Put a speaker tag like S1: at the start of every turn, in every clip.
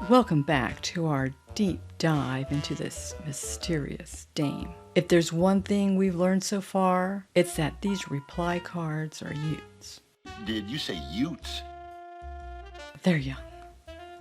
S1: Welcome back to our deep dive into this mysterious dame. If there's one thing we've learned so far, it's that these reply cards are Utes.
S2: Did you say Utes?
S1: They're young.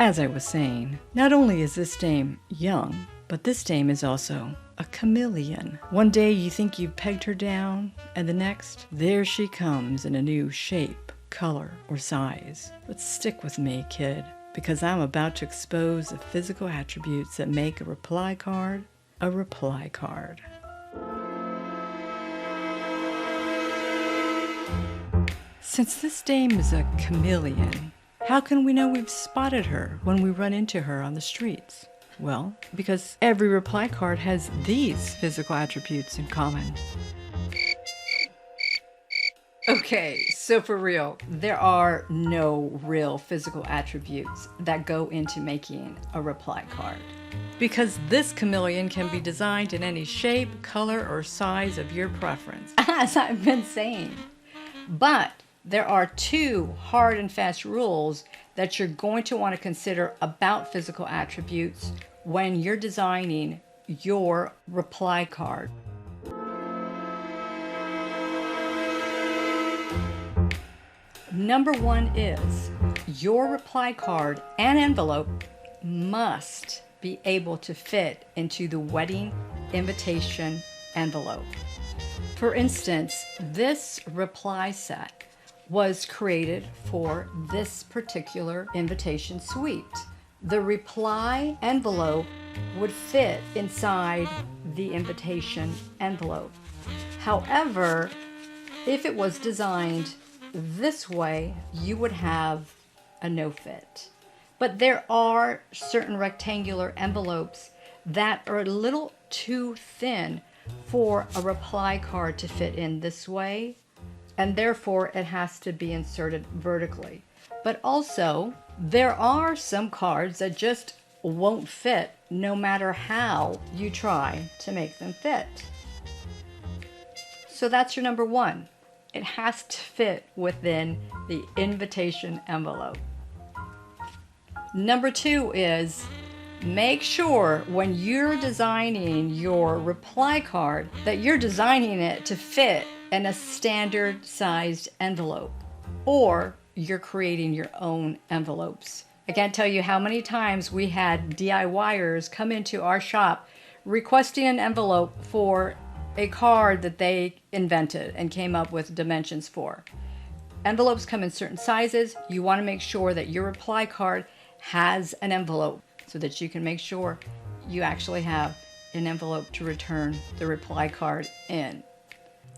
S1: As I was saying, not only is this dame young, but this dame is also a chameleon. One day you think you've pegged her down, and the next, there she comes in a new shape, color, or size. But stick with me, kid, because I'm about to expose the physical attributes that make a reply card a reply card. Since this dame is a chameleon, how can we know we've spotted her when we run into her on the streets? Well, because every reply card has these physical attributes in common. Okay, so for real, there are no real physical attributes that go into making a reply card. Because this chameleon can be designed in any shape, color, or size of your preference, as I've been saying. But there are two hard and fast rules that you're going to want to consider about physical attributes when you're designing your reply card. Number one is your reply card and envelope must be able to fit into the wedding invitation envelope. For instance, this reply set was created for this particular invitation suite. The reply envelope would fit inside the invitation envelope. However, if it was designed this way, you would have a no fit. But there are certain rectangular envelopes that are a little too thin for a reply card to fit in this way, and therefore it has to be inserted vertically. But also, there are some cards that just won't fit no matter how you try to make them fit. So that's your number one. It has to fit within the invitation envelope. Number two is make sure when you're designing your reply card that you're designing it to fit in a standard sized envelope, or you're creating your own envelopes. I can't tell you how many times we had DIYers come into our shop requesting an envelope for a card that they invented and came up with dimensions for. Envelopes come in certain sizes. You want to make sure that your reply card has an envelope so that you can make sure you actually have an envelope to return the reply card in.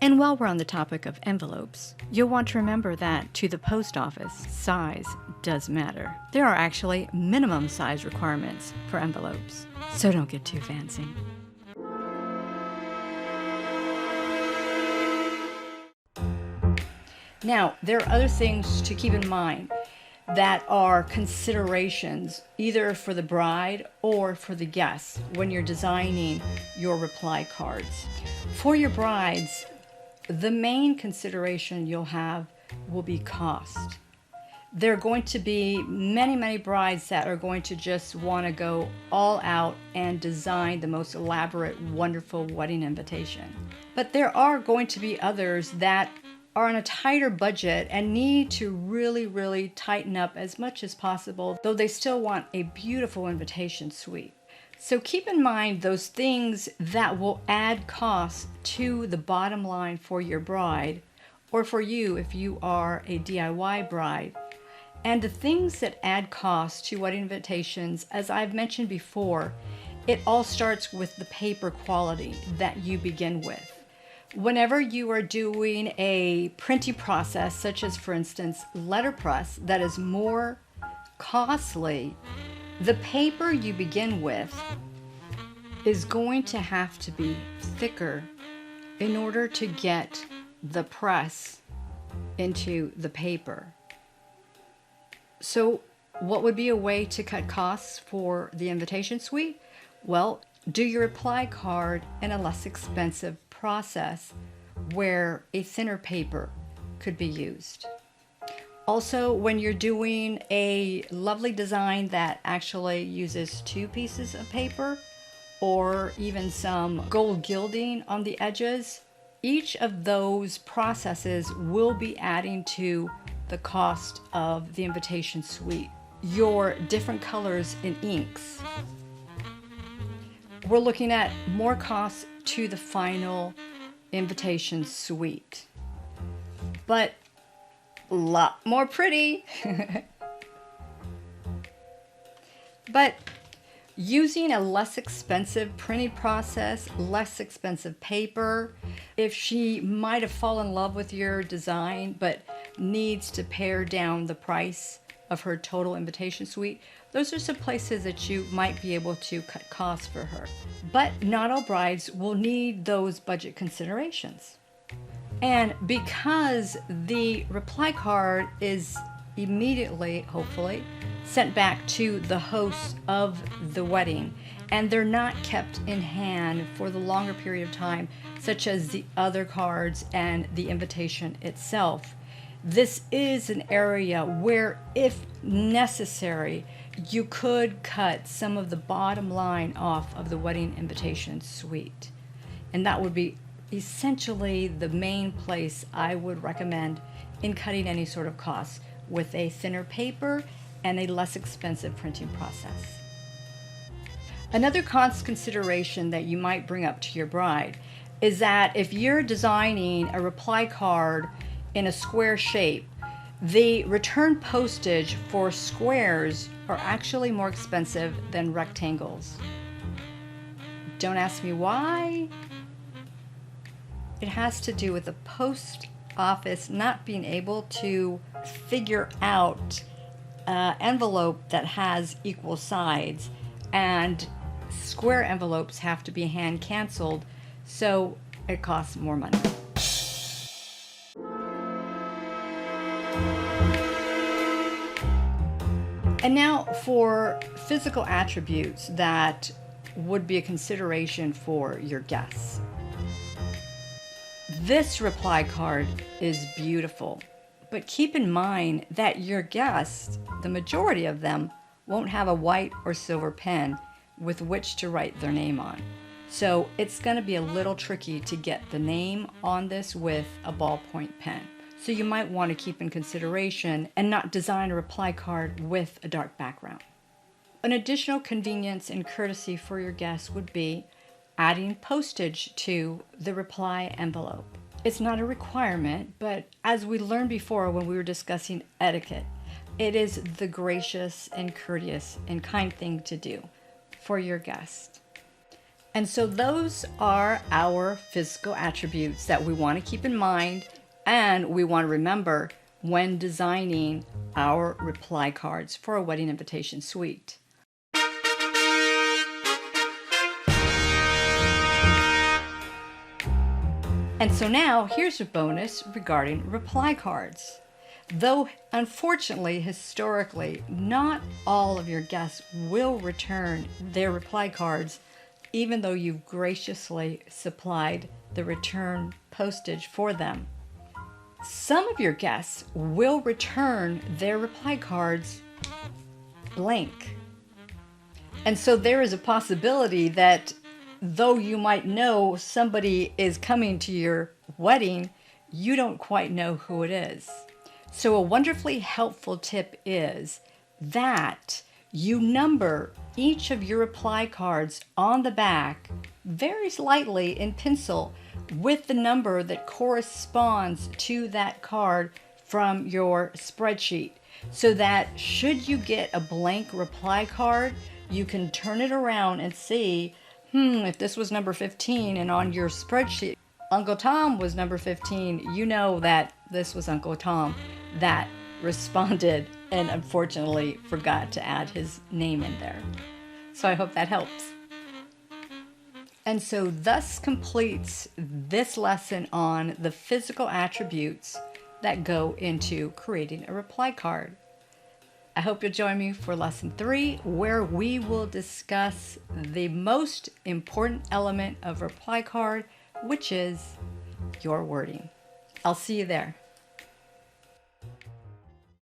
S1: And while we're on the topic of envelopes, you'll want to remember that to the post office, size does matter. There are actually minimum size requirements for envelopes, so don't get too fancy. Now, there are other things to keep in mind that are considerations either for the bride or for the guests when you're designing your reply cards. For your brides, the main consideration you'll have will be cost. There are going to be many brides that are going to just want to go all out and design the most elaborate, wonderful wedding invitation. But there are going to be others that are on a tighter budget and need to really tighten up as much as possible, though they still want a beautiful invitation suite. So keep in mind those things that will add cost to the bottom line for your bride, or for you if you are a DIY bride. And the things that add cost to wedding invitations, as I've mentioned before, it all starts with the paper quality that you begin with. Whenever you are doing a printing process, such as, for instance, letterpress, that is more costly, the paper you begin with is going to have to be thicker in order to get the press into the paper. So what would be a way to cut costs for the invitation suite? Well, do your reply card in a less expensive process where a thinner paper could be used. Also, when you're doing a lovely design that actually uses 2 pieces of paper or even some gold gilding on the edges, each of those processes will be adding to the cost of the invitation suite. Your different colors and inks. We're looking at more costs to the final invitation suite, but a lot more pretty. But using a less expensive printing process, less expensive paper, if she might have fallen in love with your design but needs to pare down the price of her total invitation suite, those are some places that you might be able to cut costs for her. But not all brides will need those budget considerations. And because the reply card is immediately, hopefully, sent back to the host of the wedding, and they're not kept in hand for the longer period of time, such as the other cards and the invitation itself, this is an area where, if necessary, you could cut some of the bottom line off of the wedding invitation suite. And that would be essentially the main place I would recommend in cutting any sort of costs, with a thinner paper and a less expensive printing process. Another cost consideration that you might bring up to your bride is that if you're designing a reply card in a square shape, the return postage for squares are actually more expensive than rectangles. Don't ask me why. It has to do with the post office not being able to figure out envelope that has equal sides, and square envelopes have to be hand canceled, so it costs more money. And now for physical attributes that would be a consideration for your guests. This reply card is beautiful, but keep in mind that your guests, the majority of them, won't have a white or silver pen with which to write their name on. So it's going to be a little tricky to get the name on this with a ballpoint pen. So you might want to keep in consideration and not design a reply card with a dark background. An additional convenience and courtesy for your guests would be adding postage to the reply envelope. It's not a requirement, but as we learned before when we were discussing etiquette, it is the gracious and courteous and kind thing to do for your guest. And so those are our physical attributes that we want to keep in mind and we want to remember when designing our reply cards for a wedding invitation suite. And so now here's a bonus regarding reply cards. Though unfortunately, historically, not all of your guests will return their reply cards, even though you've graciously supplied the return postage for them. Some of your guests will return their reply cards blank. And so there is a possibility that though you might know somebody is coming to your wedding, you don't quite know who it is. So a wonderfully helpful tip is that you number each of your reply cards on the back very lightly in pencil with the number that corresponds to that card from your spreadsheet, so that should you get a blank reply card, you can turn it around and see, if this was number 15 and on your spreadsheet Uncle Tom was number 15, you know that this was Uncle Tom that responded and unfortunately forgot to add his name in there. So I hope that helps. And so thus completes this lesson on the physical attributes that go into creating a reply card. I hope you'll join me for lesson 3, where we will discuss the most important element of reply card, which is your wording. I'll see you there.